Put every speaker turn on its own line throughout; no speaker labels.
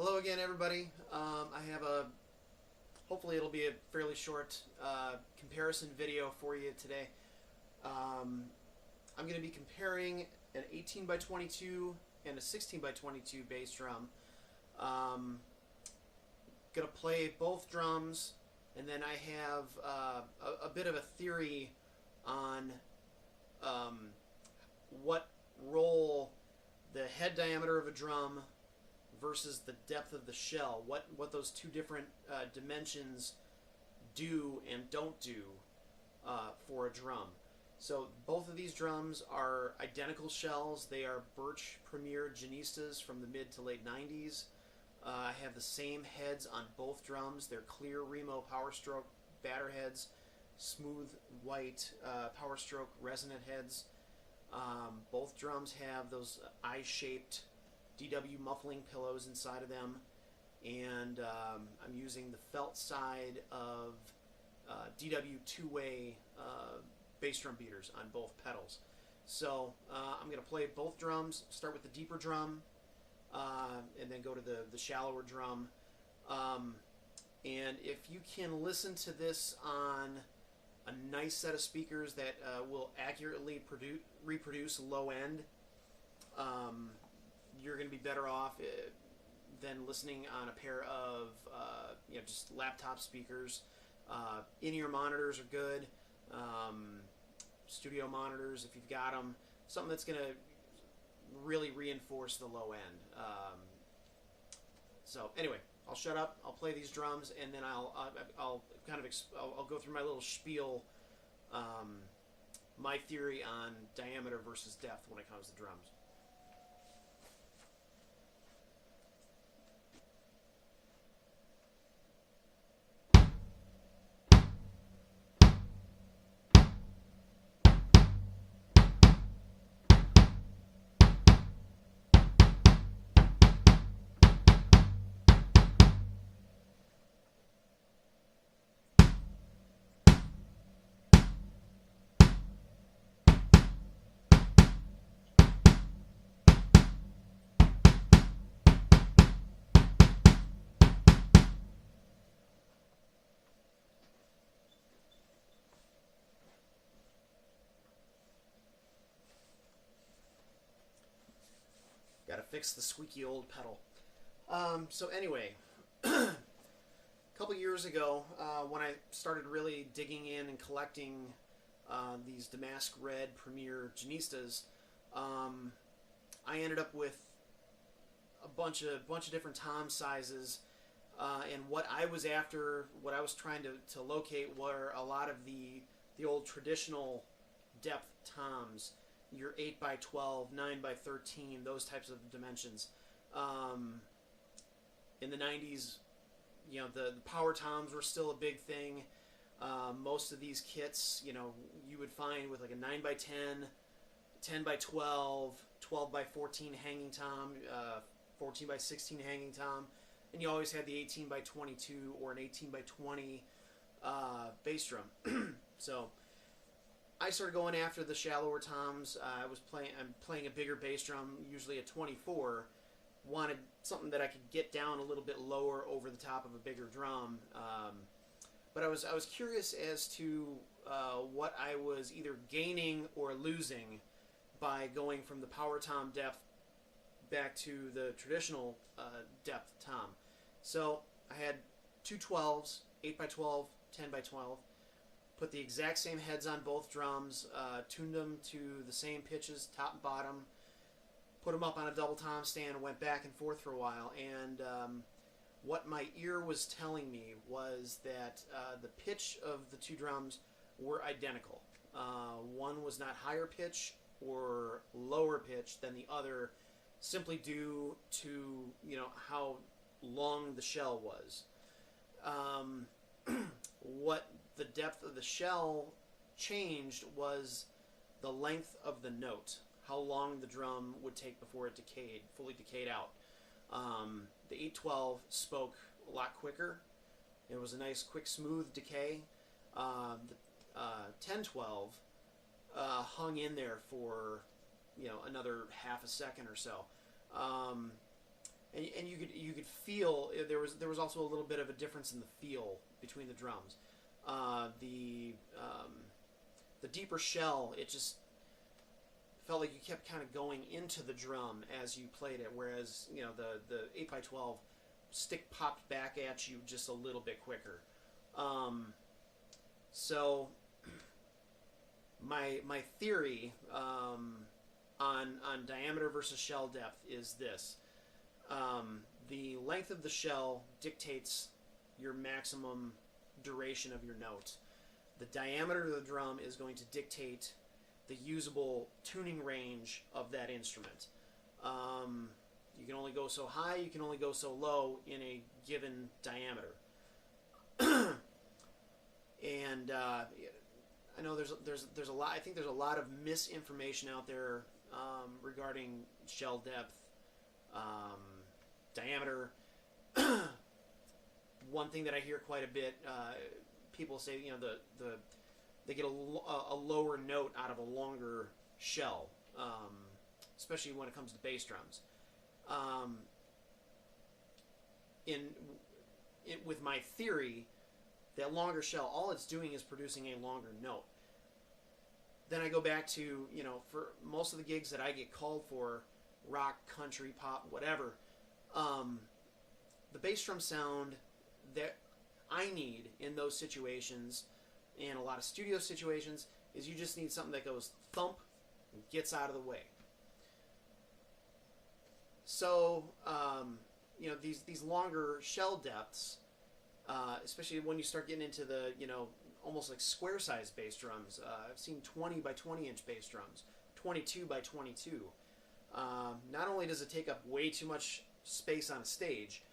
Hello again, everybody. I have hopefully it'll be a fairly short comparison video for you today. I'm going to be comparing an 18 by 22 and a 16 by 22 bass drum. Going to play both drums, and then I have a bit of a theory on what role the head diameter of a drum versus the depth of the shell, what those two different dimensions do and don't do for a drum. So both of these drums are identical shells. They are Birch Premier Genistas from the mid to late 90s. I have the same heads on both drums. They're clear Remo Power Stroke batter heads, smooth white Power Stroke resonant heads. Both drums have those eye-shaped DW muffling pillows inside of them, and I'm using the felt side of DW two-way bass drum beaters on both pedals. So I'm going to play both drums, start with the deeper drum, and then go to the shallower drum. And if you can listen to this on a nice set of speakers that will accurately reproduce low end, you're going to be better off than listening on a pair of just laptop speakers. In-ear monitors are good. Studio monitors, if you've got them, something that's going to really reinforce the low end. So anyway, I'll shut up. I'll play these drums, and then I'll go through my little spiel, my theory on diameter versus depth when it comes to drums. Got to fix the squeaky old pedal. So anyway, a couple years ago, when I started really digging in and collecting these Damask Red Premier Genistas, I ended up with a bunch of different tom sizes, and what I was after, what I was trying to locate, were a lot of the old traditional depth toms. Your 8 by 12, 9 by 13, those types of dimensions. In the 90s, the power toms were still a big thing. Most of these kits, you would find with like a 9 by 10, 10 by 12, 12 by 14 hanging tom, 14 by 16 hanging tom, and you always had the 18 by 22 or an 18 by 20 bass drum. So I started going after the shallower toms. I'm playing a bigger bass drum, usually a 24. Wanted something that I could get down a little bit lower over the top of a bigger drum. But I was curious as to what I was either gaining or losing by going from the power tom depth back to the traditional depth tom. So I had two 12s, 8 by 12, 10 by 12. Put the exact same heads on both drums, tuned them to the same pitches, top and bottom, put them up on a double tom stand, and went back and forth for a while. And what my ear was telling me was that the pitch of the two drums were identical. One was not higher pitch or lower pitch than the other, simply due to how long the shell was. What the depth of the shell changed was the length of the note, how long the drum would take before it fully decayed out. The 812 spoke a lot quicker. It was a nice, quick, smooth decay. The 1012 hung in there for another half a second or so. And and you could feel there was also a little bit of a difference in the feel between the drums. The deeper shell, it just felt like you kept kind of going into the drum as you played it, whereas the 8x12 stick popped back at you just a little bit quicker. So my theory on diameter versus shell depth is this. The length of the shell dictates your maximum duration of your note. The diameter of the drum is going to dictate the usable tuning range of that instrument. You can only go so high, you can only go so low in a given diameter. And I know there's a lot. I think there's a lot of misinformation out there regarding shell depth, diameter. One thing that I hear quite a bit, people say, they get a lower note out of a longer shell, especially when it comes to bass drums. With my theory, that longer shell, all it's doing is producing a longer note. Then I go back to, for most of the gigs that I get called for, rock, country, pop, whatever, the bass drum sound that I need in those situations, and a lot of studio situations, is you just need something that goes thump and gets out of the way. So, these longer shell depths, especially when you start getting into the, almost like square-sized bass drums. I've seen 20 by 20 inch bass drums, 22 by 22. Not only does it take up way too much space on a stage,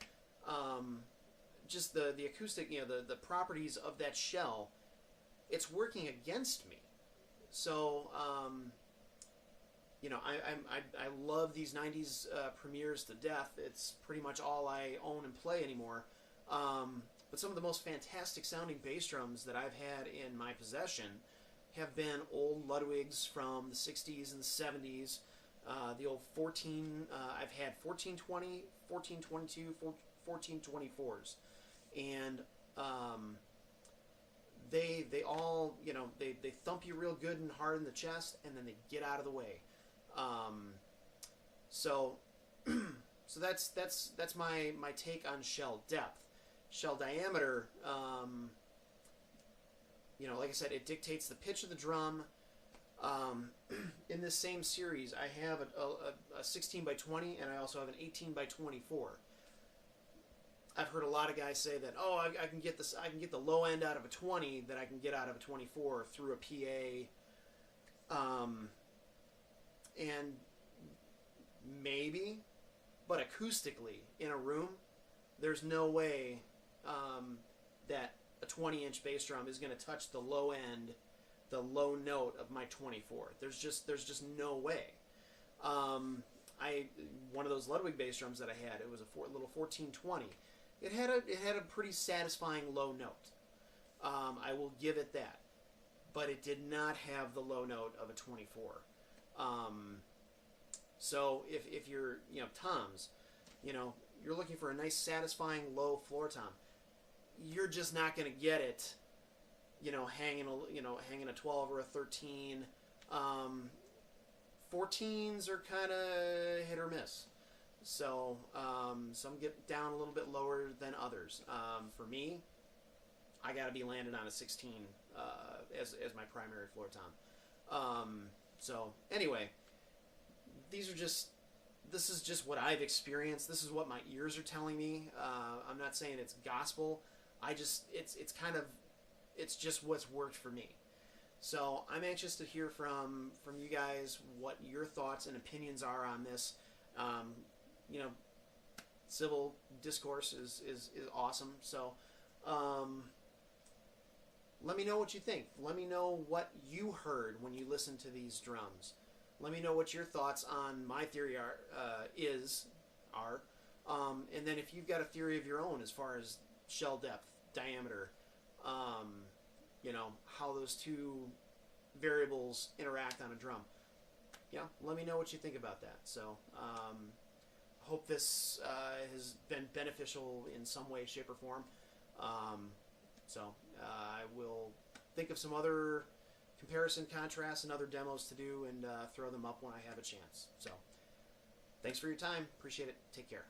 just the acoustic, the properties of that shell, it's working against me. So, I love these 90s premieres to death. It's pretty much all I own and play anymore. But some of the most fantastic sounding bass drums that I've had in my possession have been old Ludwigs from the 60s and 70s. The old 14, I've had 1420, 1422, 1424s. And they all, they thump you real good and hard in the chest, and then they get out of the way. So that's my take on shell depth. Shell diameter, like I said, it dictates the pitch of the drum. In this same series, I have a 16 by 20, and I also have an 18 by 24. I've heard a lot of guys say that, I can get this, I can get the low end out of a 20 that I can get out of a 24 through a PA. And maybe, but acoustically in a room, there's no way that a 20-inch bass drum is going to touch the low end, the low note of my 24. There's just no way. One of those Ludwig bass drums that I had, it was a little 1420. It had a pretty satisfying low note. I will give it that, but it did not have the low note of a 24. So if you're toms, you're looking for a nice satisfying low floor tom, you're just not going to get it, hanging a 12 or a 13. 14s are kind of hit or miss. So some get down a little bit lower than others. For me, I got to be landed on a 16 as my primary floor tom. So anyway, this is just what I've experienced. This is what my ears are telling me. I'm not saying it's gospel. It's just what's worked for me. So I'm anxious to hear from you guys what your thoughts and opinions are on this. Civil discourse is awesome. So let me know what you think. Let me know what you heard when you listened to these drums. Let me know what your thoughts on my theory are. And then if you've got a theory of your own as far as shell depth, diameter, how those two variables interact on a drum. Let me know what you think about that. So hope this has been beneficial in some way, shape, or form. I will think of some other comparison, contrasts, and other demos to do, and throw them up when I have a chance. So, thanks for your time. Appreciate it. Take care.